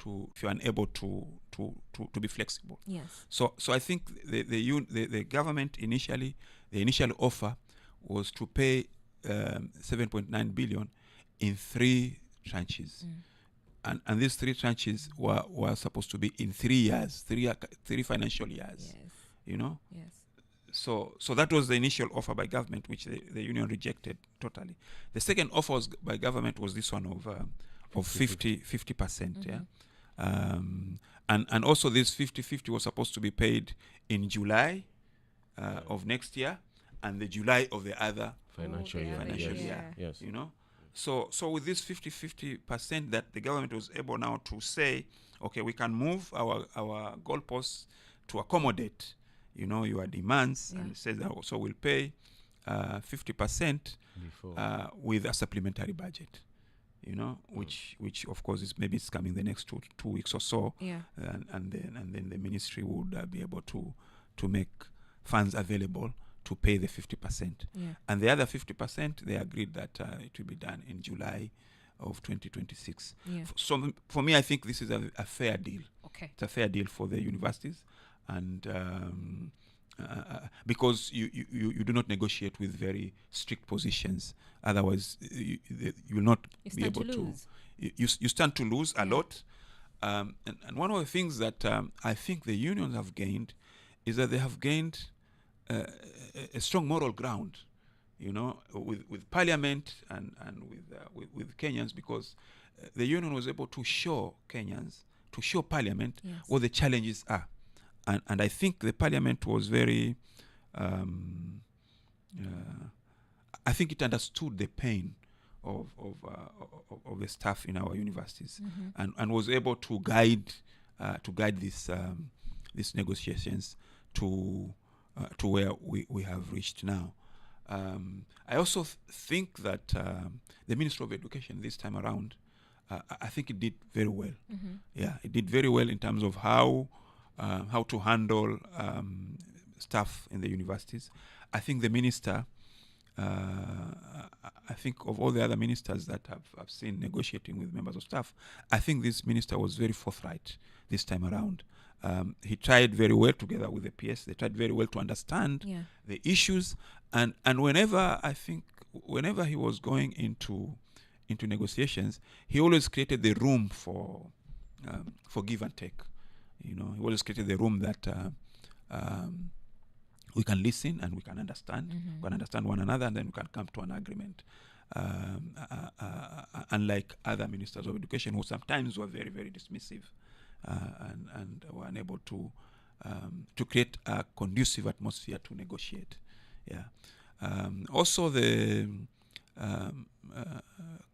if you're unable to be flexible. Yes. So I think the government initially, the initial offer was to pay 7.9 billion in 3 tranches. And these 3 tranches were supposed to be in 3 years, 3 financial years. Yes. You know? Yes. So that was the initial offer by government, which the union rejected totally. The second offer by government was this one of 50%. Yeah. And also this 50-50 was supposed to be paid in July of next year and the July of the other financial year. Yes. You know. So with this 50% that the government was able now to say, okay, we can move our goalposts to accommodate, you know, your demands, and it says that also we'll pay 50% with a supplementary budget, you know, which of course is maybe it's coming the next two weeks or so, and then the ministry would be able to make funds available to pay the 50%, and the other 50% they agreed that it will be done in July of 2026. So for me, I think this is a fair deal. Okay, it's a fair deal for the universities. And because you do not negotiate with very strict positions, otherwise you will not be able to. You stand to lose a lot. And one of the things that I think the unions have gained is that they have gained a strong moral ground, you know, with Parliament and with Kenyans, because the union was able to show Kenyans, to show Parliament what the challenges are. And I think the Parliament was very, I think it understood the pain of the staff in our universities, and was able to guide these negotiations to where we have reached now. I also think that the Ministry of Education this time around, I think it did very well. It did very well in terms of how to handle staff in the universities. I think the minister, I think of all the other ministers that I've seen negotiating with members of staff, I think this minister was very forthright this time around. He tried very well together with the PS. They tried very well to understand the issues, and whenever he was going into negotiations, he always created the room for give and take. You know, he always created the room that we can listen and we can understand. We can understand one another, and then we can come to an agreement. Unlike other ministers of education who sometimes were very, very dismissive and were unable to create a conducive atmosphere to negotiate. Also, the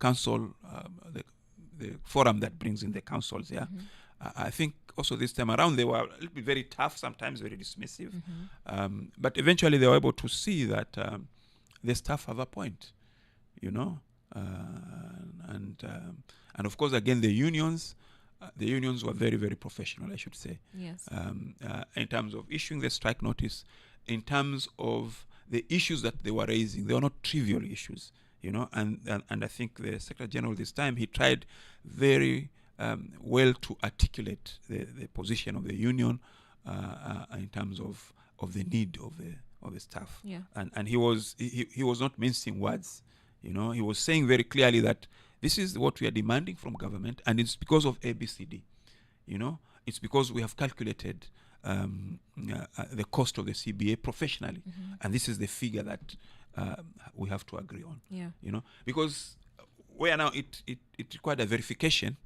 council, the forum that brings in the councils, I think also this time around they were a little bit very tough, sometimes very dismissive, but eventually they were able to see that the staff have a point, you know, and of course again the unions were very, very professional, I should say. Yes. In terms of issuing the strike notice, in terms of the issues that they were raising, they were not trivial issues, you know, and I think the Secretary General this time, he tried very well to articulate the position of the union in terms of the need of the staff. And he was not mincing words, you know. He was saying very clearly that this is what we are demanding from government, and it's because of ABCD, you know. It's because we have calculated the cost of the CBA professionally, and this is the figure that we have to agree on. You know, because where now it required a verification,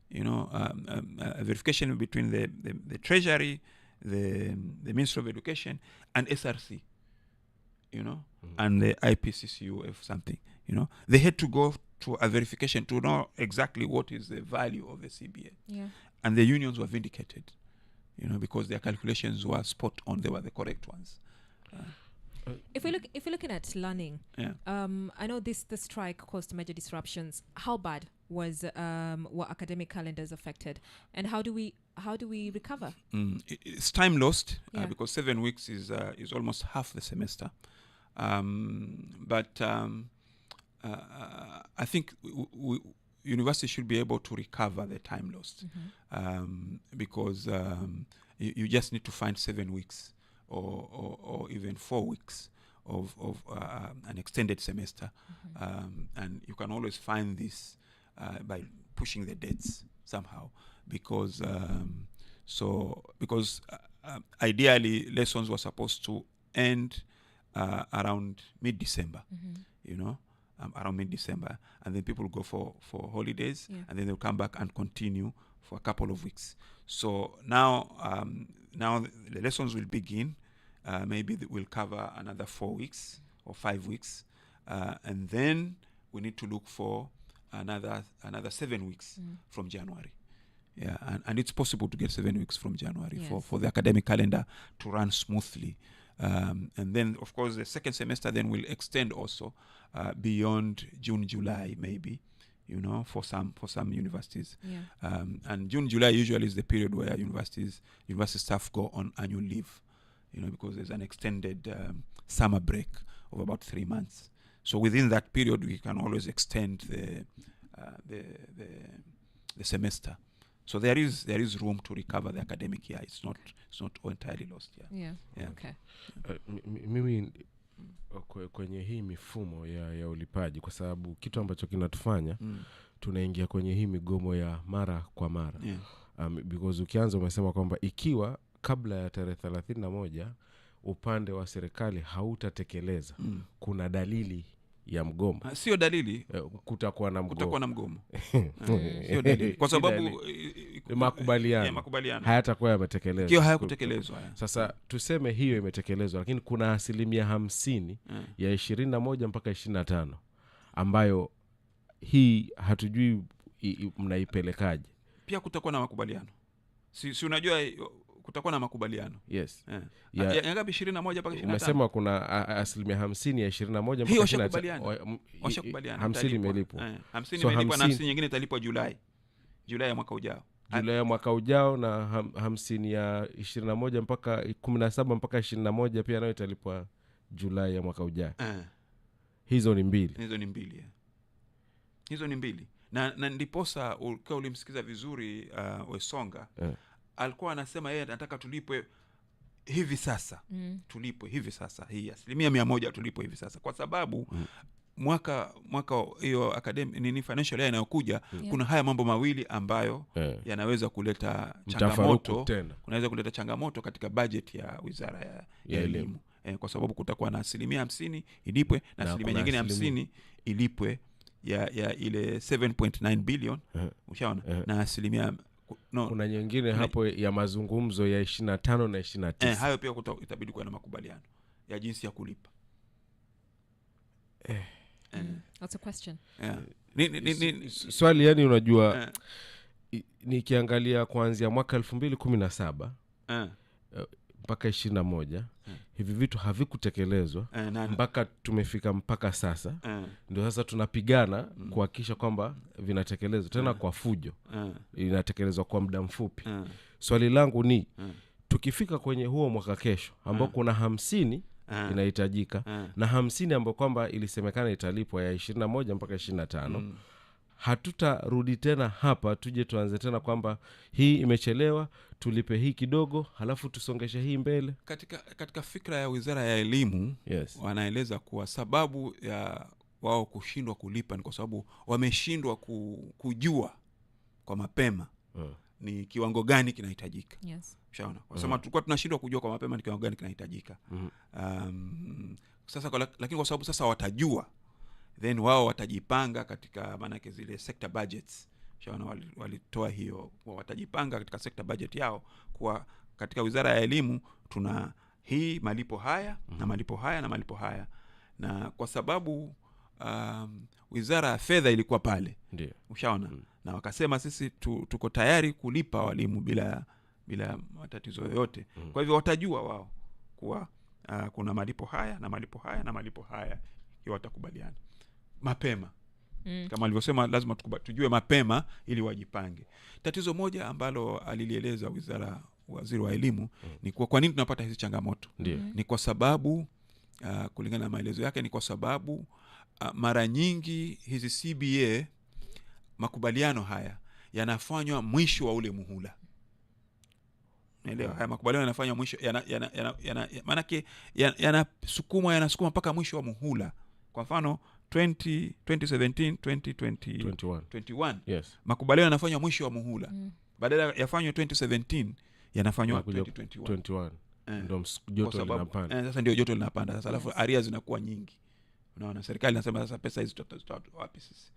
you know, a verification between the Treasury, the Ministry of Education, and SRC, you know, and the IPCCU of something, you know. They had to go to a verification to know exactly what is the value of the CBA. And the unions were vindicated, you know, because their calculations were spot on. They were the correct ones. If we're looking at learning, I know the strike caused major disruptions. How bad were academic calendars affected, and how do we recover? It's time lost because 7 weeks is almost half the semester. But I think universities should be able to recover the time lost, because you just need to find 7 weeks or even 4 weeks of an extended semester, and you can always find this by pushing the dates somehow, because ideally lessons were supposed to end around mid-December, around mid-December, and then people go for holidays, and then they'll come back and continue for a couple of weeks. So now the lessons will begin. Maybe we'll cover another 4 weeks or 5 weeks, and then we need to look for another 7 weeks from January. Yeah, and it's possible to get 7 weeks from January for the academic calendar to run smoothly. And then, of course, the second semester then will extend also beyond June, July, maybe, for some universities. And June, July usually is the period where university staff go on annual leave, because there's an extended summer break of about 3 months. So within that period, we can always extend the semester. So there is room to recover the academic year. It's not entirely lost. Yeah. Okay. Mimi kwenye hii mifumo ya ulipaji, kwa sababu kitu ambacho kinatufanya tunaingia kwenye hii migomo ya mara kwa mara. Because ukianza umesema kwamba ikiwa kabla ya tarehe 31 upande wa serikali hautatekeleza, kuna dalili ya mgomo. Sio dalili, kutakuwa na mgomo. Sio dalili, kwa sababu makubaliano hayatakuwa yametekelezwa. Hiyo hayakutekelezwa. Sasa tuseme hiyo imetekelezwa, lakini kuna 50% ya 21 mpaka 25 ambayo hii hatujui mnaipelekaje. Pia kutakuwa na makubaliano. Si unajua kutakuwa na makubaliano. Yes. Ya ngapi 21 mpaka 25? Umesema kuna 50% ya 21 mpaka 25. Washakubaliana. 50 imelipwa. 50 imelipwa na 50 nyingine italipwa Julai ya mwaka ujao. Julai ya mwaka ujao, na 50 ya 21 mpaka 17 mpaka 21 pia nayo italipwa Julai ya mwaka ujao. Hizo ni mbili. Hizo ni mbili. Na ndiposa ulimsikiza vizuri Wesonga. Alikuwa anasema yeye anataka tulipwe hivi sasa. Tulipwe hivi sasa. Hii 100% tulipwe hivi sasa, kwa sababu mwaka hiyo academic financial year inayokuja, kuna haya mambo mawili ambayo yanaweza kuleta changamoto. Kunaweza kuleta changamoto katika budget ya Wizara ya Elimu. Kwa sababu kutakuwa na 50% ilipwe na asilimia nyingine 50 ilipwe ya ile 7.9 billion. Ushaona? Na asilimia kuna nyingine hapo ya mazungumzo ya 25 na 29. Hayo pia itabidi kuwa na makubaliano ya jinsi ya kulipa. That's a question. Swali, yani unajua, nikiangalia kuanzia mwaka 2017 mpaka 21 hivi vitu havikutekelezwa mpaka tumefika mpaka sasa. Ndio sasa tunapigana kuhakikisha kwamba vinatekelezwa tena kwa fujo. Inatekelezwa kwa muda mfupi. Swali langu ni tukifika kwenye huo mwaka kesho ambao kuna 50 inahitajika na 50 ambao kwamba ilisemekana italipwa ya 21 mpaka 25, hatutarudi tena hapa tuje tuanze tena kwamba hii imechelewa, tulipe hii kidogo halafu tusongeshe hii mbele. Katika fikra ya Wizara ya Elimu, wanaeleza kuwa sababu ya wao kushindwa kulipa ni kwa sababu wameshindwa kujua kwa mapema ni kiwango gani kinahitajika. Ushaona? Kwa sababu tulikuwa tunashindwa kujua kwa mapema ni kiwango gani kinahitajika. Sasa lakini kwa sababu sasa watajua, then wao watajipanga katika manake zile sector budgets. Ushaona, walitoa hiyo, watajipanga katika sector budget yao kwa katika Wizara ya Elimu tuna hii malipo haya na malipo haya na malipo haya. Na kwa sababu Wizara ya Fedha ilikuwa pale. Ndio. Ushaona? Na wakasema sisi tuko tayari kulipa walimu bila matatizo yoyote. Kwa hivyo watajua wao kuwa kuna malipo haya na malipo haya na malipo haya, hiyo watakubaliana mapema. Kama alivyosema, lazima tujue mapema ili wajipange. Tatizo moja ambalo alilieleza waziri wa elimu ni kwa nini tunapata hizi changamoto. Ni kwa sababu kulingana na maelezo yake, ni kwa sababu mara nyingi hizi CBA makubaliano haya yanafanywa mwisho wa ule muhula. Naelewa, haya makubaliano yanafanywa mwisho, maanake yanasukuma mpaka mwisho wa muhula. Kwa mfano 2017 2021 yes, makubaliano yanafanywa mwisho wa muhula. Badala yafanywe 2017 yanafanywa 2021. Ndio joto linapanda. Sasa ndio joto linapanda sasa, alafu aria zinakuwa nyingi. Unaona, serikali inasema sasa pesa hizi tutatoa wapi sisi?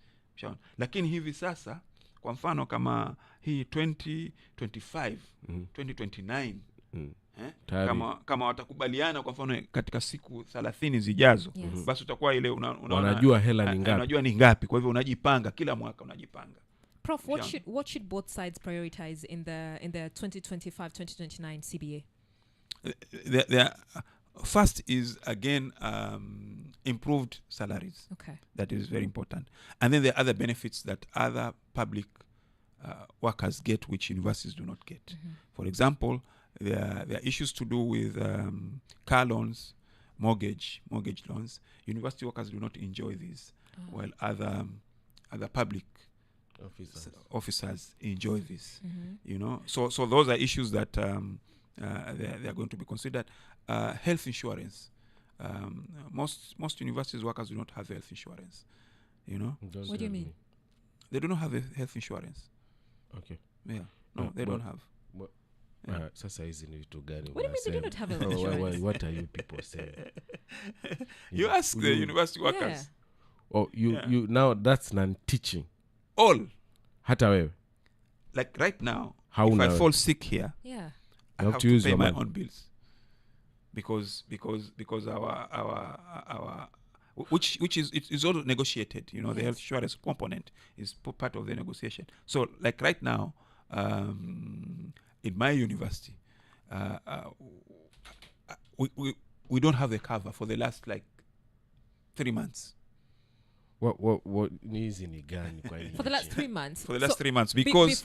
Lakini hivi sasa kwa mfano kama hii 2025 2029 kama watakubaliana kwa mfano katika siku 30 zijazo, basi utakuwa ile unajua hela ni ngapi, unajua ni ngapi. Kwa hivyo unajipanga kila mwaka, unajipanga. Prof, what should both sides prioritize in the 2025-2029 CBA? First is again improved salaries. Okay. That is very important. And then there are other benefits that other public workers get which universities do not get. For example, there are issues to do with car loans, mortgage loans. University workers do not enjoy these, while other public officers enjoy this. You know, so those are issues that they are going to be considered. Health insurance. Most universities workers do not have health insurance. You know. What do you mean? They do not have a health insurance. Okay. Yeah. No, they don't have. Sasa hizi ni vitu gani? What do you mean they do not have health insurance? What are you people saying? You ask the university workers. Yeah. Oh, you now that's non-teaching. All. Hata wewe. Like right now, How if now? I fall sick here, I have to use pay your my money. own bills. Because our which is all negotiated, you know. The health insurance component is part of the negotiation. So like right now, in my university, we don't have the cover for the last like 3 months. What nizi ni gani kwa hii? For the last 3 months. For the last 3 months, because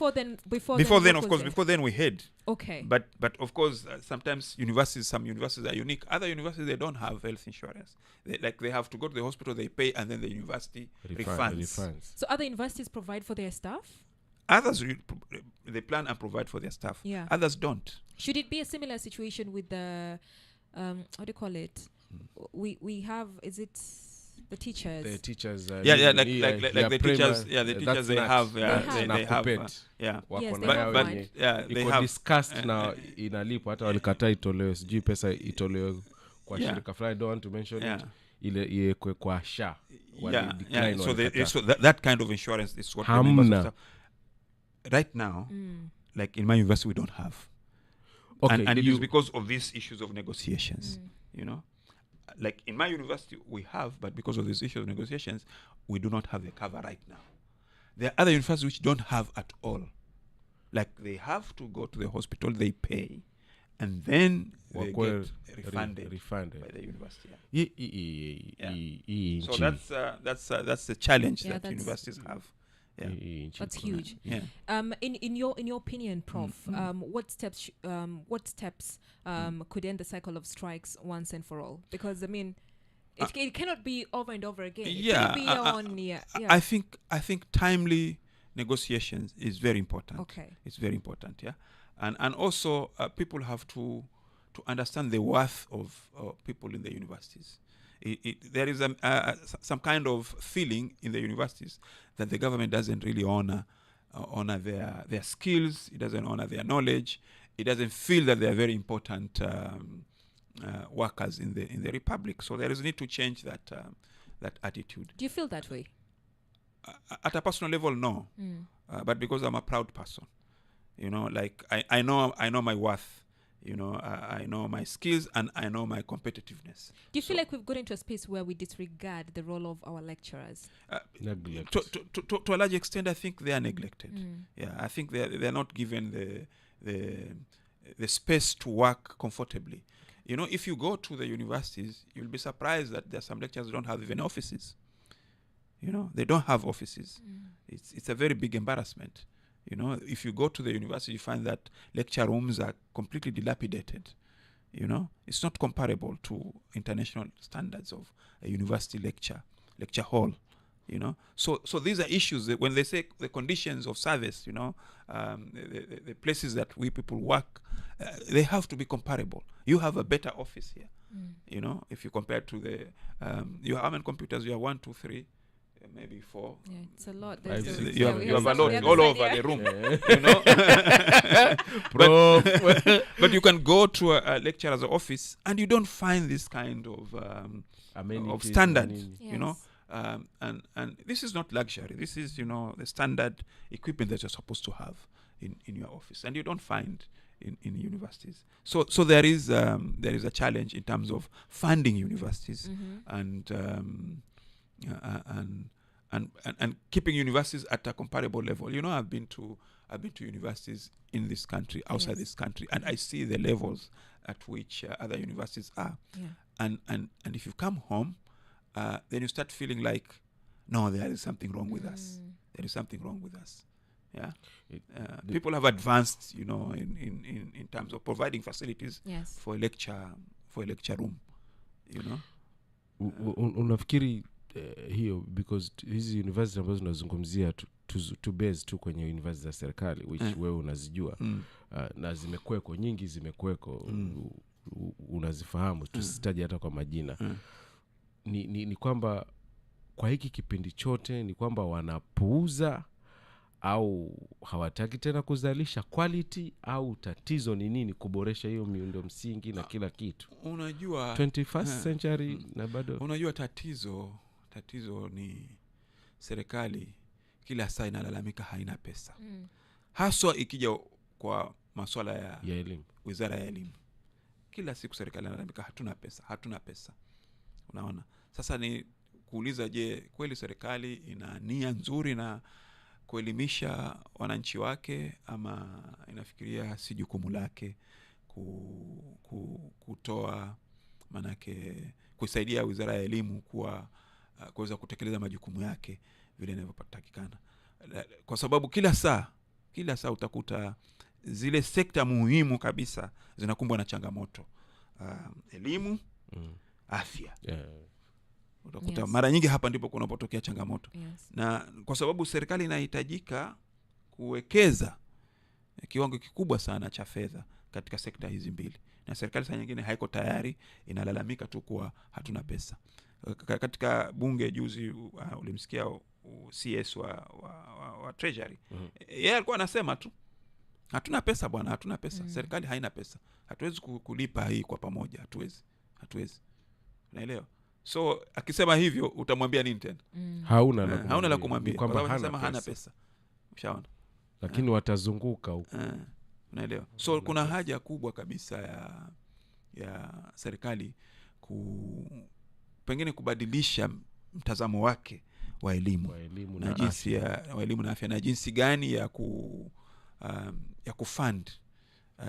before then we had. Okay. But of course, sometimes some universities are unique. Other universities, they don't have health insurance. They have to go to the hospital, they pay, and then the university refunds. So other universities provide for their staff? Others they plan and provide for their staff. Yeah. Others don't. Should it be a similar situation with the what do you call it? We have, is it the teachers? The teachers like the teachers. Yeah, the teachers they have. They have. Yeah. Wako Yes, na they they iko have discussed na inalipo hata walikataa itolewe, sijui pesa itolewe kwa shirika fulani, I don't want to mention it, ile iwekwe kwa SHA. So that kind of insurance is what the members of staff. Right now, like in my university, we don't have. Okay, and it is because of these issues of negotiations, you know. Like in my university, we have, but because of these issues of negotiations, we do not have the cover right now. There are other universities which don't have at all. Like they have to go to the hospital, they pay, and then they get refunded by the university. So that's the challenge that universities have. Yeah. That's huge. Yeah. In your opinion, Prof, what steps could end the cycle of strikes once and for all? Because I mean, it cannot be over and over again. I think timely negotiations is very important. Okay. It's very important. Yeah. And also people have to understand the worth of people in the universities. There is some kind of feeling in the universities that the government doesn't really honor their skills. It doesn't honor their knowledge. It doesn't feel that they are very important workers in the republic. So there is a need to change that attitude. Do you feel that way? At a personal level, no. But because I'm a proud person, you know, like I know my worth. You know, I know my skills and I know my competitiveness. Do you feel like we've got into a space where we disregard the role of our lecturers? To a large extent, I think they are neglected. Yeah, I think they're not given the space to work comfortably. You know, if you go to the universities, you'll be surprised that there are some lecturers who don't have even offices. You know, they don't have offices. It's a very big embarrassment. You know, if you go to the university, you find that lecture rooms are completely dilapidated. You know, it's not comparable to international standards of a university lecture hall. you know. So these are issues that when they say the conditions of service, you know, the places that we people work, they have to be comparable. You have a better office here, you know, if you compare to the you have how many computers? You have 1, 2, 3, maybe 4. Yeah, it's a lot. You have a lot all over the room, you know. But you can go to a lecturer's office and you don't find this kind of standards, you know. And this is not luxury. This is, you know, the standard equipment that you're supposed to have in your office, and you don't find in universities. So there is a challenge in terms of funding universities and keeping universities at a comparable level. You know, I've been to universities in this country, outside this country, and I see the levels at which other universities are. And if you come home, then you start feeling like, no, there is something wrong with us. There is something wrong with us. Yeah, people have advanced, you know, in terms of providing facilities for a lecture room, you know. Unafikiri hiyo because hizi university ambazo tunazungumzia to base tu kwenye university za serikali which wewe unazijua na zimekweko nyingi unazifahamu, tusitaje hata kwa majina. Ni kwamba kwa hiki kipindi chote ni kwamba wanapuuza au hawataki tena kuzalisha quality, au tatizo ni nini kuboresha hiyo miundo msingi na kila kitu? Unajua 21st century na bado unajua tatizo ni serikali kila saa inalalamika haina pesa. Haswa ikija kwa masuala ya elimu, wizara ya elimu. Kila siku serikali inalalamika hatuna pesa. Unaona? Sasa ni kuuliza, je, kweli serikali ina nia nzuri na kuelimisha wananchi wake, ama inafikiria si jukumu lake kutoa, manake kusaidia wizara ya elimu kuweza kutekeleza majukumu yake vile inavyotakikana? Kwa sababu kila saa utakuta zile sekta muhimu kabisa zinakumbwa na changamoto. Elimu, afya. Utakuta mara nyingi hapa ndipo kunapotokea changamoto. Na kwa sababu serikali inahitajika kuwekeza kiwango kikubwa sana cha fedha katika sekta hizi mbili, na serikali saa nyingine haiko tayari, inalalamika tu kuwa hatuna pesa. Katika bunge juzi ulimsikia CS wa Treasury, yeye alikuwa anasema tu hatuna pesa bwana, hatuna pesa. Serikali haina pesa, hatuwezi kulipa hii kwa pamoja, hatuwezi. Unaelewa? So akisema hivyo utamwambia nini tena? Hauna la kumwambia kwamba anasema hana pesa. Ushaona? Lakini watazunguka huko. Unaelewa? So kuna haja kubwa kabisa ya serikali pengine kubadilisha mtazamo wake wa elimu na jinsi wa elimu na afya, na jinsi gani ya kufund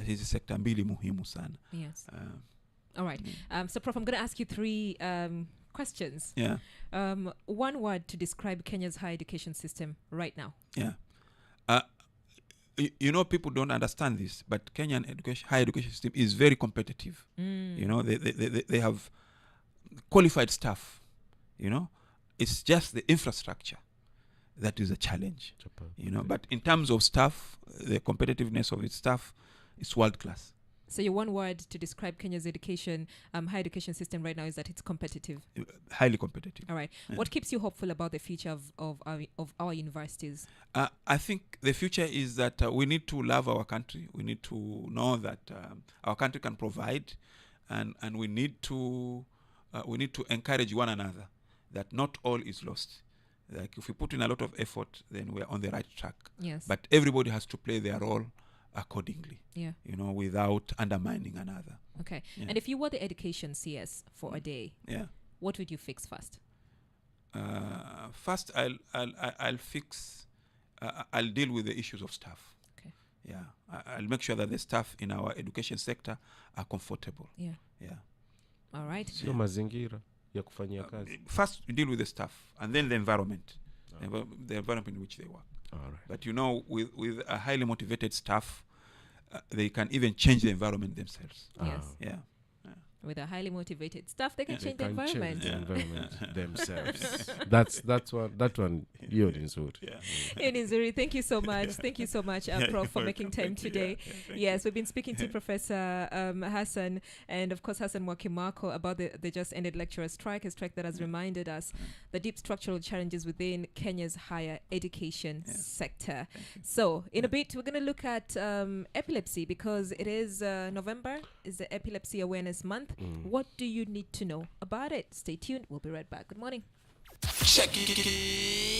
hizi sekta mbili muhimu sana. Yes. All right. So Prof, I'm going to ask you 3 questions. Yeah. One word to describe Kenya's higher education system right now. Yeah. You know, people don't understand this, but Kenyan higher education system is very competitive. You know, they have qualified staff. You know, it's just the infrastructure that is a challenge. You know, but in terms of staff, the competitiveness of its staff is world class. So your one word to describe Kenya's higher education system right now is that it's competitive. Highly competitive. All right. Yeah. What keeps you hopeful about the future of our universities? I think the future is that we need to love our country. We need to know that our country can provide, and we need to encourage one another, that not all is lost. Like if we put in a lot of effort, then we're on the right track. Yes. But everybody has to play their role accordingly. Yeah. You know, without undermining another. Okay. Yeah. And if you were the education CS for a day, what would you fix first? First, I'll fix. I'll deal with the issues of staff. Okay. Yeah. I'll make sure that the staff in our education sector are comfortable. Yeah. Yeah. All right. Sio mazingira ya kufanyia kazi. First, you deal with the staff, and then the environment, the environment in which they work. All right. But you know, with a highly motivated staff, they can even change the environment themselves. Yes. Yeah. with a highly motivated staff, they can change the They can environment. change the environment themselves. That one you're in Zuri. Inizuri, thank you so much. Thank you so much, Prof, for making time today. Yes, we've been speaking to Professor Hassan and, of course, Hassan Mwakimako about the just ended lecturer strike, a strike that has reminded us the deep structural challenges within Kenya's higher education sector. So, in a bit, we're going to look at epilepsy because it is November, is the Epilepsy Awareness Month. What do you need to know about it? Stay tuned. We'll be right back. Good morning. Check it.